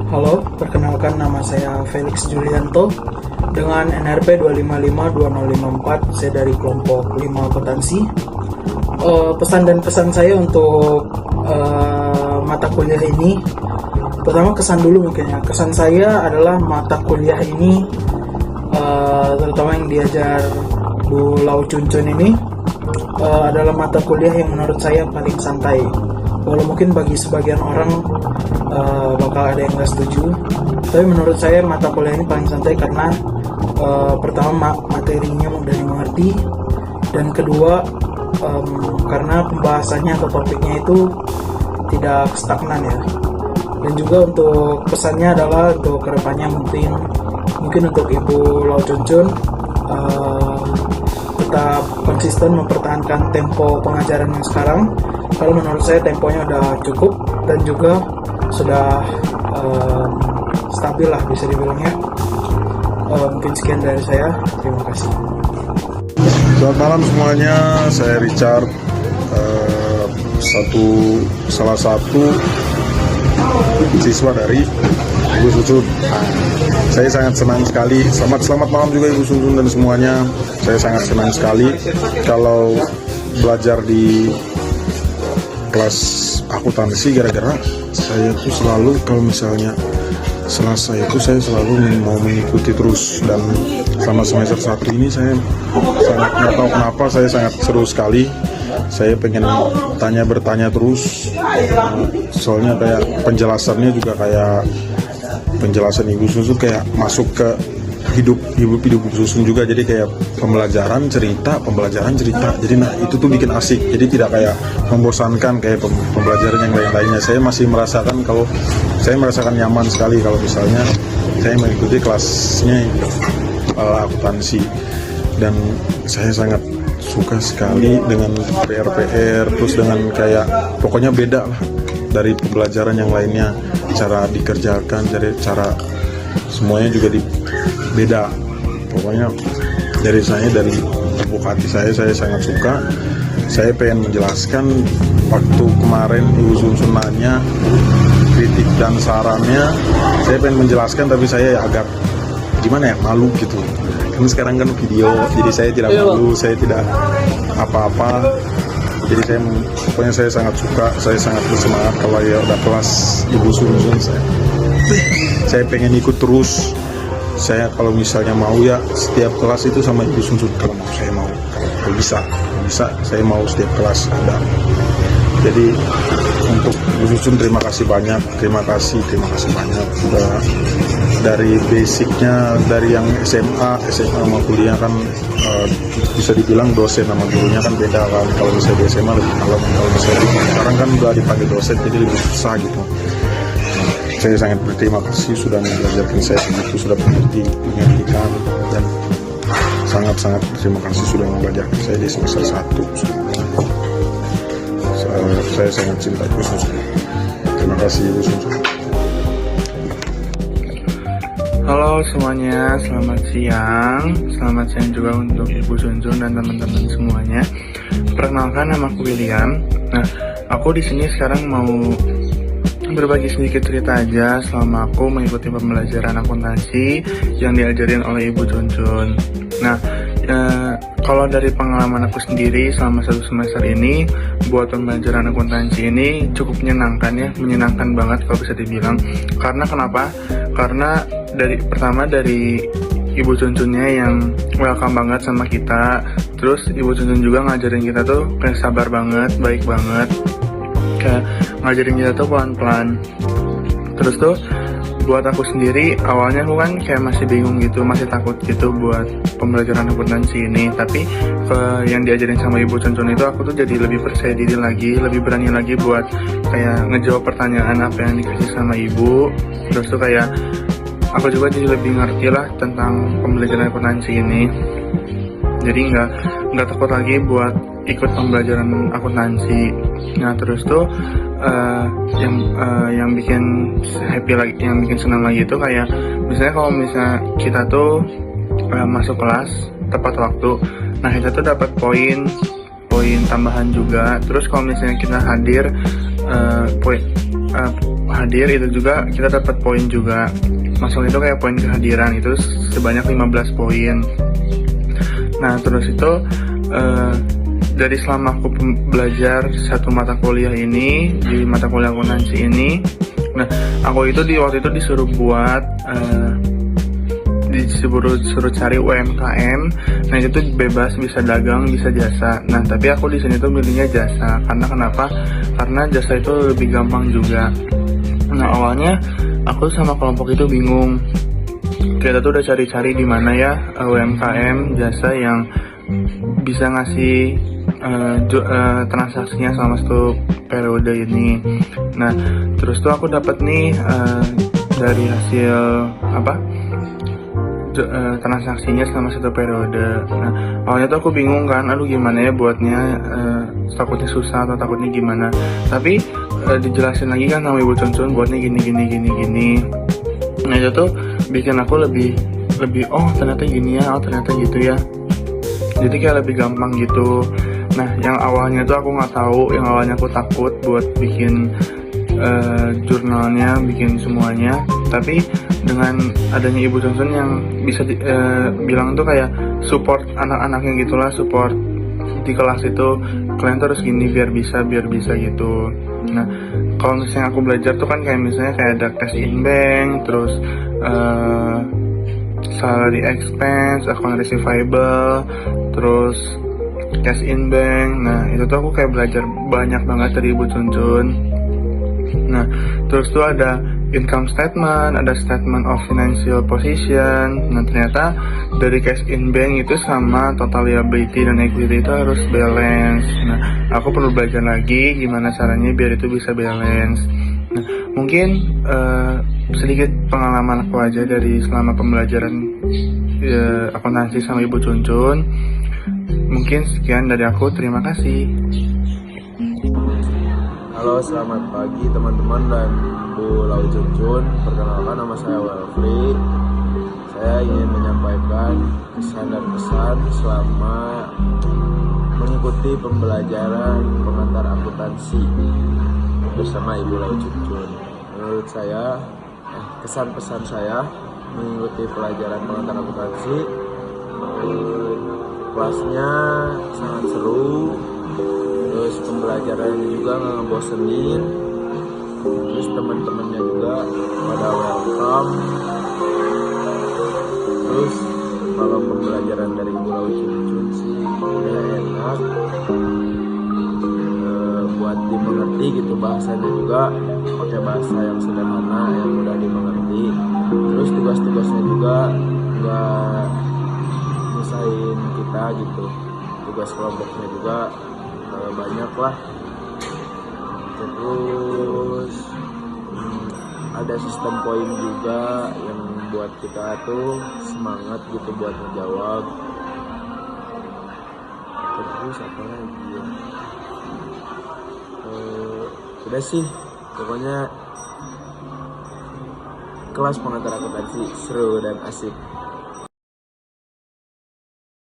Halo, perkenalkan nama saya Felix Julianto dengan NRP 2552054. Saya dari kelompok 5 akuntansi. Pesan dan kesan saya untuk mata kuliah ini, pertama kesan dulu mungkin ya. Kesan saya adalah mata kuliah ini, terutama yang diajar Bu Lau Chun Chun ini, adalah mata kuliah yang menurut saya paling santai. Walau mungkin bagi sebagian orang bakal ada yang nggak setuju, tapi menurut saya mata kuliah ini paling santai karena pertama materinya mudah dimengerti, dan kedua karena pembahasannya atau topiknya itu tidak stagnan ya. Dan juga untuk pesannya adalah untuk kedepannya mungkin untuk Ibu Lau Chun Chun tetap konsisten mempertahankan tempo pengajaran yang sekarang. Kalau menurut saya temponya udah cukup dan juga sudah stabil lah bisa dibilang ya. Mungkin sekian dari saya, terima kasih. Selamat malam semuanya, saya Richard, salah satu siswa dari Ibu Susun. Saya sangat senang sekali. Selamat malam juga Ibu Susun dan semuanya. Saya sangat senang sekali kalau belajar di kelas akuntansi, gara-gara saya tuh selalu kalau misalnya Selasa itu saya selalu mau mengikuti terus, dan selama semester 1 ini saya sangat nggak tahu kenapa saya sangat seru sekali. Saya pengen bertanya terus, soalnya kayak penjelasannya juga kayak penjelasan Ibu Susun kayak masuk ke hidup Ibu Susun juga, jadi kayak pembelajaran cerita, jadi nah itu tuh bikin asik, jadi tidak kayak membosankan kayak pembelajaran yang lain-lainnya. Saya masih merasakan nyaman sekali kalau misalnya saya mengikuti kelasnya akuntansi, dan saya sangat suka sekali dengan PR terus dengan kayak pokoknya beda lah dari pembelajaran yang lainnya, cara dikerjakan, dari cara semuanya juga beda. Pokoknya dari lubuk hati saya sangat suka. Saya pengen menjelaskan, waktu kemarin Ibu Susun nanya kritik dan sarannya, saya pengen menjelaskan tapi saya agak gimana ya, malu gitu. Karena sekarang kan video, jadi saya tidak malu, saya tidak apa-apa. Jadi saya sangat suka, saya sangat bersemangat kalau ya udah kelas Ibu Susun, saya pengen ikut terus. Saya kalau misalnya mau ya setiap kelas itu sama Ibu Susun, kalau bisa saya mau setiap kelas ada. Jadi untuk Ibu Susun terima kasih banyak banyak sudah dari basicnya, dari yang SMA sama kuliah kan bisa dibilang dosen sama gurunya kan beda kan. Kalau misalnya di SMA lebih kalem, kalau misalnya sekarang kan udah dipanggil dosen jadi lebih susah gitu. Saya sangat berterima kasih sudah mengajarkan saya begitu, sudah mengertikan, dan sangat berterima kasih sudah mengajarkan saya di semester 1. Saya sangat cinta Ibu Susun. Terima kasih Ibu Susun. Halo semuanya, selamat siang juga untuk Ibu Susun dan teman-teman semuanya. Perkenalkan, nama aku William. Nah, aku di sini sekarang mau berbagi sedikit cerita aja selama aku mengikuti pembelajaran akuntansi yang diajarin oleh Ibu Chun Chun. Nah, kalau dari pengalaman aku sendiri selama 1 semester ini, buat pembelajaran akuntansi ini cukup menyenangkan banget kalau bisa dibilang. Karena kenapa? Karena dari Ibu Chun Chunnya yang welcome banget sama kita. Terus Ibu Chun Chun juga ngajarin kita tuh kayak sabar banget, baik banget, kayak ngajarin kita tuh pelan-pelan. Terus tuh buat aku sendiri, awalnya aku kan kayak masih bingung gitu, masih takut gitu buat pembelajaran akuntansi ini. Tapi yang diajarin sama Ibu Chun Chun itu, aku tuh jadi lebih percaya diri lagi, lebih berani lagi buat kayak ngejawab pertanyaan apa yang dikasih sama Ibu. Terus tuh kayak aku juga jadi lebih ngerti lah tentang pembelajaran akuntansi ini. Jadi nggak takut lagi buat ikut pembelajaran akuntansi. Nah, terus tuh yang bikin happy lagi, yang bikin senang lagi itu kayak misalnya kalau misalnya kita tuh masuk kelas tepat waktu, nah kita tuh dapat poin tambahan juga. Terus kalau misalnya kita hadir hadir itu juga kita dapat poin juga. Masuk itu kayak poin kehadiran itu sebanyak 15 poin. Nah terus itu dari selama aku belajar satu mata kuliah ini, di mata kuliah akuntansi ini, nah aku itu waktu itu disuruh buat disuruh cari UMKM. Nah itu tuh bebas, bisa dagang, bisa jasa. Nah tapi aku di sini tuh milihnya jasa. Karena kenapa? Karena jasa itu lebih gampang juga. Nah awalnya aku sama kelompok itu bingung. Kita tuh udah cari-cari di mana ya UMKM jasa yang bisa ngasih transaksinya selama satu periode ini. Nah terus tuh aku dapat nih dari hasil transaksinya selama satu periode. Nah awalnya tuh aku bingung kan, aduh gimana ya buatnya, takutnya susah atau takutnya gimana. Tapi dijelasin lagi kan sama Ibu Cuncun buatnya gini. Nah itu tuh bikin aku lebih oh ternyata gini ya, oh ternyata gitu ya. Jadi kayak lebih gampang gitu. Nah yang awalnya tuh aku nggak tahu, yang awalnya aku takut buat bikin jurnalnya, bikin semuanya. Tapi dengan adanya Ibu Johnson yang bisa bilang tuh kayak support anak-anaknya gitulah, support di kelas itu, kalian terus gini biar bisa gitu. Nah kalau misalnya aku belajar tuh kan kayak misalnya kayak ada cash in bank, terus salary expense, account receivable, terus cash in bank. Nah itu tuh aku kayak belajar banyak banget dari Ibu Cuncun. Nah terus tuh ada income statement, ada statement of financial position. Nah ternyata dari cash in bank itu sama total liability dan equity itu harus balance. Nah aku perlu belajar lagi gimana caranya biar itu bisa balance. Nah mungkin sedikit pengalaman aku aja dari selama pembelajaran akuntansi sama Ibu Cuncun. Mungkin sekian dari aku, terima kasih. Halo, selamat pagi teman-teman dan Bu Lau Cuncun. Perkenalkan, nama saya Welfrey. Saya ingin menyampaikan kesan dan pesan selama mengikuti pembelajaran pengantar akuntansi bersama Ibu Lau Cuncun. Menurut saya, kesan pesan saya mengikuti pelajaran pengantar akuntansi, kelasnya sangat seru. Terus pembelajarannya juga nggak ngebosenin, terus teman-temannya juga pada welcome. Terus kalau pembelajaran dari Ibu Lau Cuncun sih enak, buat dimengerti gitu, bahasanya juga pakai bahasa yang sederhana, yang mudah dimengerti. Terus tugas-tugasnya juga nggak nyusahin kita gitu, tugas kelompoknya juga banyak lah. Terus ada sistem poin juga yang buat kita tuh semangat gitu buat menjawab. Terus apa lagi ya, udah sih pokoknya kelas pengantar akuntansi seru dan asik.